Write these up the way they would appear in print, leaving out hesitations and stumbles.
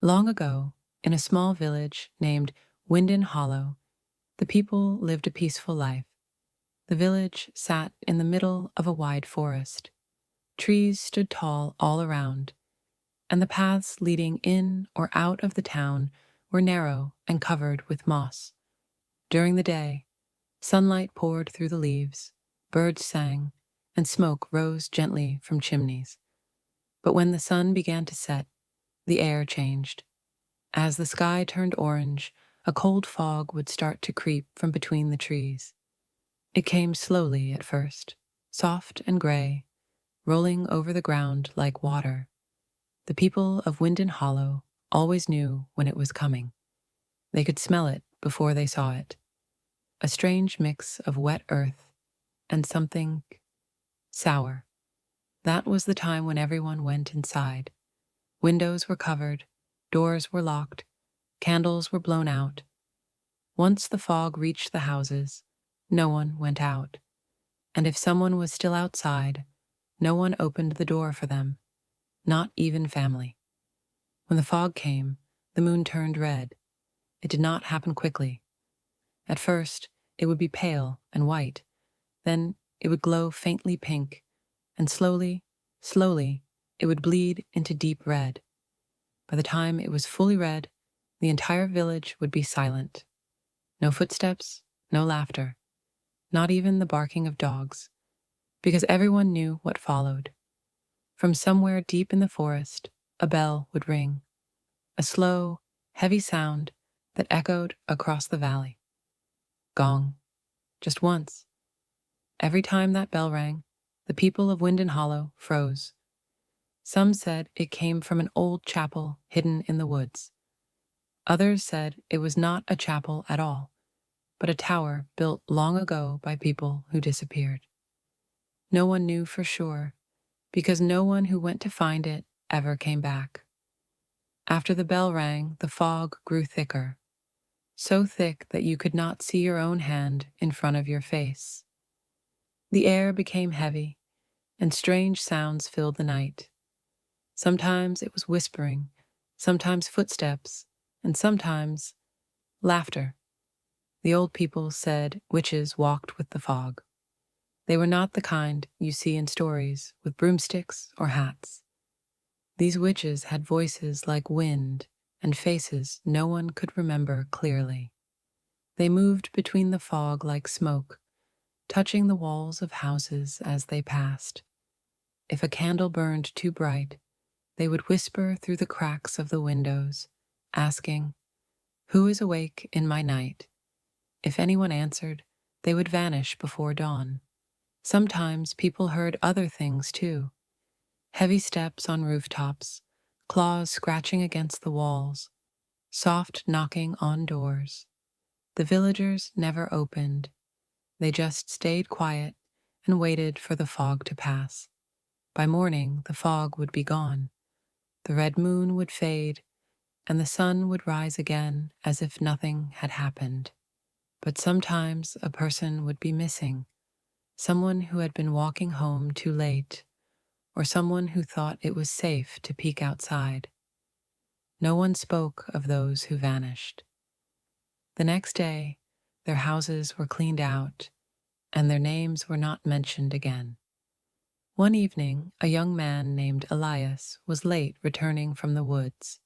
Long ago, in a small village named Winden Hollow, the people lived a peaceful life. The village sat in the middle of a wide forest. Trees stood tall all around, and the paths leading in or out of the town were narrow and covered with moss. During the day, sunlight poured through the leaves, birds sang, and smoke rose gently from chimneys. But when the sun began to set, the air changed. As the sky turned orange, a cold fog would start to creep from between the trees. It came slowly at first, soft and gray, rolling over the ground like water. The people of Winden Hollow always knew when it was coming. They could smell it before they saw it. A strange mix of wet earth and something sour. That was the time when everyone went inside. Windows were covered, doors were locked, candles were blown out. Once the fog reached the houses, no one went out. And if someone was still outside, no one opened the door for them, not even family. When the fog came, the moon turned red. It did not happen quickly. At first, it would be pale and white. Then it would glow faintly pink, and slowly, it would bleed into deep red. By the time it was fully red, the entire village would be silent. No footsteps, no laughter, not even the barking of dogs, because everyone knew what followed. From somewhere deep in the forest, a bell would ring, a slow, heavy sound that echoed across the valley. Gong, just once. Every time that bell rang, the people of Winden Hollow froze. Some said it came from an old chapel hidden in the woods. Others said it was not a chapel at all, but a tower built long ago by people who disappeared. No one knew for sure, because no one who went to find it ever came back. After the bell rang, the fog grew thicker, so thick that you could not see your own hand in front of your face. The air became heavy, and strange sounds filled the night. Sometimes it was whispering, sometimes footsteps, and sometimes laughter. The old people said witches walked with the fog. They were not the kind you see in stories with broomsticks or hats. These witches had voices like wind and faces no one could remember clearly. They moved between the fog like smoke, touching the walls of houses as they passed. If a candle burned too bright, they would whisper through the cracks of the windows, asking, "Who is awake in my night?" If anyone answered, they would vanish before dawn. Sometimes people heard other things too. Heavy steps on rooftops, claws scratching against the walls, soft knocking on doors. The villagers never opened. They just stayed quiet and waited for the fog to pass. By morning, the fog would be gone. The red moon would fade, and the sun would rise again as if nothing had happened. But sometimes a person would be missing, someone who had been walking home too late, or someone who thought it was safe to peek outside. No one spoke of those who vanished. The next day, their houses were cleaned out, and their names were not mentioned again. One evening, a young man named Elias was late returning from the woods.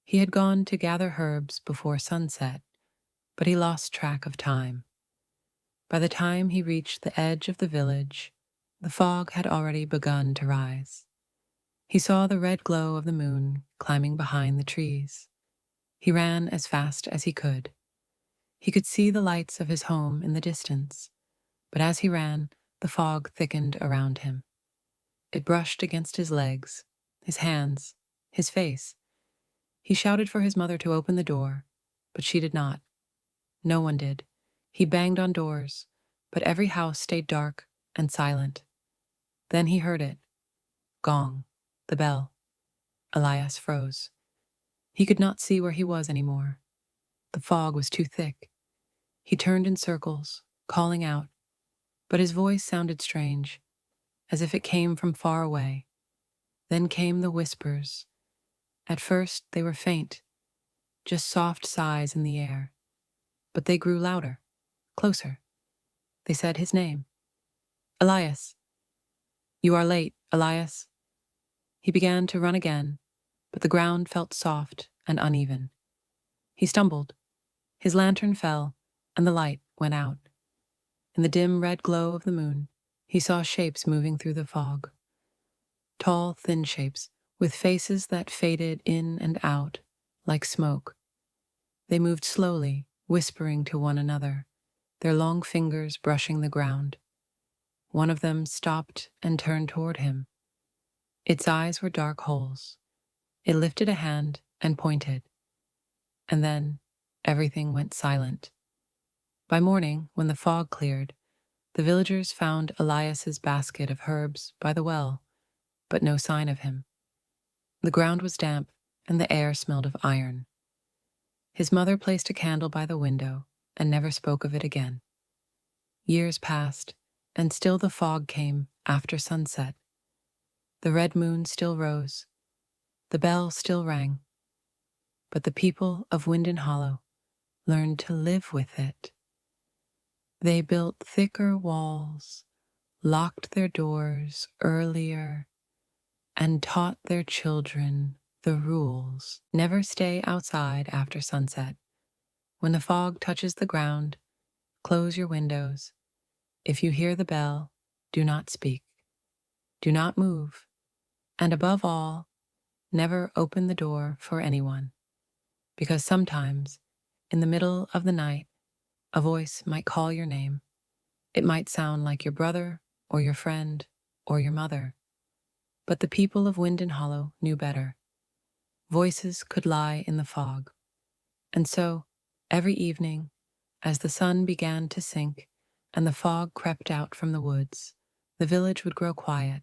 He had gone to gather herbs before sunset, but he lost track of time. By the time he reached the edge of the village, the fog had already begun to rise. He saw the red glow of the moon climbing behind the trees. He ran as fast as he could. He could see the lights of his home in the distance, but as he ran, the fog thickened around him. It brushed against his legs, his hands, his face. He shouted for his mother to open the door, but she did not. No one did. He banged on doors, but every house stayed dark and silent. Then he heard it. Gong, the bell. Elias froze. He could not see where he was anymore. The fog was too thick. He turned in circles, calling out, but his voice sounded strange, as if it came from far away. Then came the whispers, At first they were faint, just soft sighs in the air, but they grew louder, closer. They said his name. Elias. You are late, Elias. He began to run again, but the ground felt soft and uneven. He stumbled. His lantern fell, and the light went out. In the dim red glow of the moon, he saw shapes moving through the fog. Tall, thin shapes, with faces that faded in and out, like smoke. They moved slowly, whispering to one another, their long fingers brushing the ground. One of them stopped and turned toward him. Its eyes were dark holes. It lifted a hand and pointed. And then everything went silent. By morning, when the fog cleared, the villagers found Elias's basket of herbs by the well, but no sign of him. The ground was damp, and the air smelled of iron. His mother placed a candle by the window and never spoke of it again. Years passed, and still the fog came after sunset. The red moon still rose. The bell still rang. But the people of Winden Hollow learned to live with it. They built thicker walls, locked their doors earlier, and taught their children the rules. Never stay outside after sunset. When the fog touches the ground, close your windows. If you hear the bell, do not speak. Do not move. And above all, never open the door for anyone. Because sometimes, in the middle of the night, a voice might call your name. It might sound like your brother, or your friend, or your mother. But the people of Winden Hollow knew better. Voices could lie in the fog. And so, every evening, as the sun began to sink and the fog crept out from the woods, the village would grow quiet.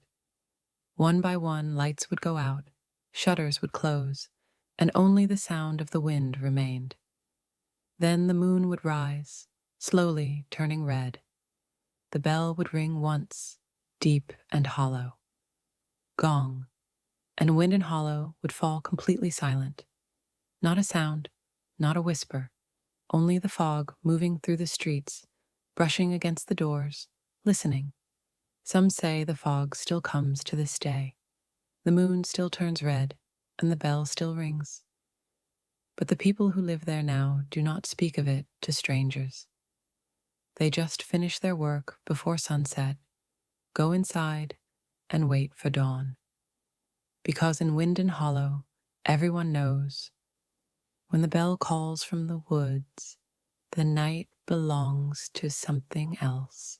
One by one, lights would go out, shutters would close, and only the sound of the wind remained. Then the moon would rise, slowly turning red. The bell would ring once, deep and hollow. Gong, and Winden Hollow would fall completely silent. Not a sound, not a whisper, only the fog moving through the streets, brushing against the doors, listening. Some say the fog still comes to this day. The moon still turns red, and the bell still rings. But the people who live there now do not speak of it to strangers. They just finish their work before sunset, go inside, and wait for dawn. Because in Winden Hollow, everyone knows, when the bell calls from the woods, the night belongs to something else.